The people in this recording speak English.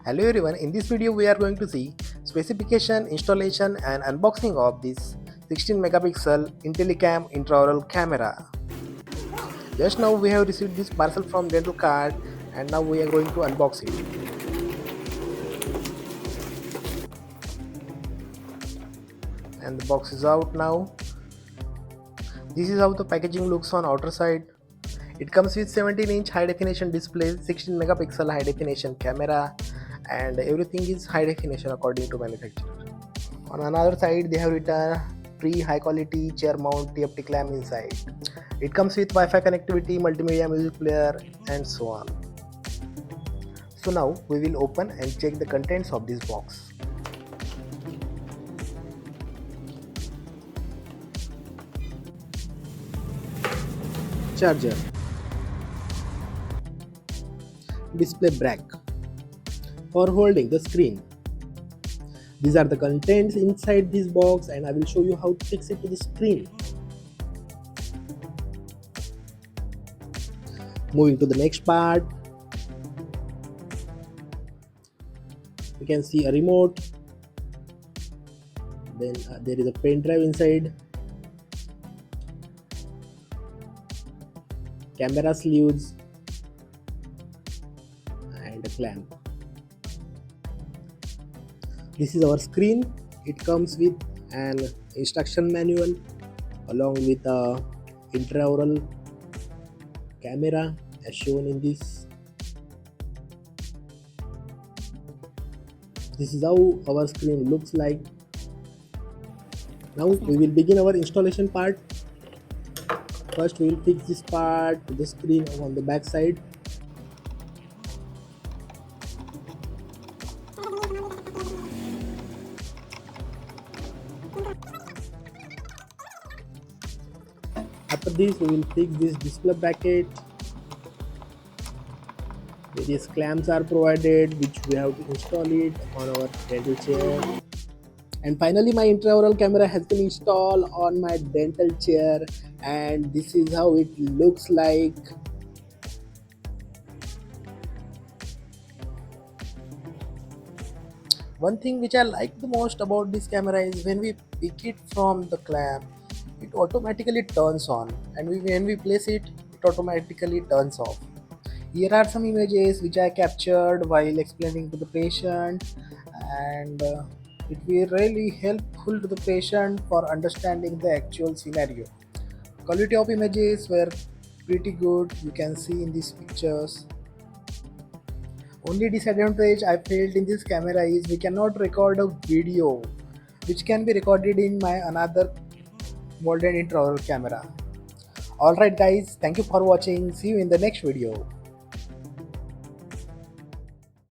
Hello everyone, in this video we are going to see specification, installation and unboxing of this 16 megapixel IntelliCam intraoral camera. Just now we have received this parcel from dental card and now we are going to unbox it. And the box is out now. This is how the packaging looks on outer side. It comes with 17-inch high definition display, 16 megapixel high definition camera and everything is high definition according to manufacturer. On another side they have written free high quality chair mount TFT clamp inside. It comes with Wi-Fi connectivity, multimedia music player and so on. So now we will open and check the contents of this box. Charger, display brack for holding the screen. These are the contents inside this box and I will show you how to fix it to the screen. Moving to the next part, you can see a remote, then there is a pen drive inside, camera sleeves and a clamp. This is our screen. It comes with an instruction manual along with a intraoral camera as shown in this. This is how our screen looks like. Now we will begin our installation part. First we will fix this part to the screen on the back side. After this we will fix this display bracket. Various clamps are provided which we have to install it on our dental chair. And finally my intraoral camera has been installed on my dental chair and this is how it looks like. One thing which I like the most about this camera is when we pick it from the clamp, it automatically turns on, and when we place it, it automatically turns off. Here are some images which I captured while explaining to the patient, and it will really helpful to the patient for understanding the actual scenario. Quality of images were pretty good, you can see in these pictures. Only disadvantage I felt in this camera is we cannot record a video which can be recorded in my another modern intraoral camera. Alright guys, thank you for watching. See you in the next video.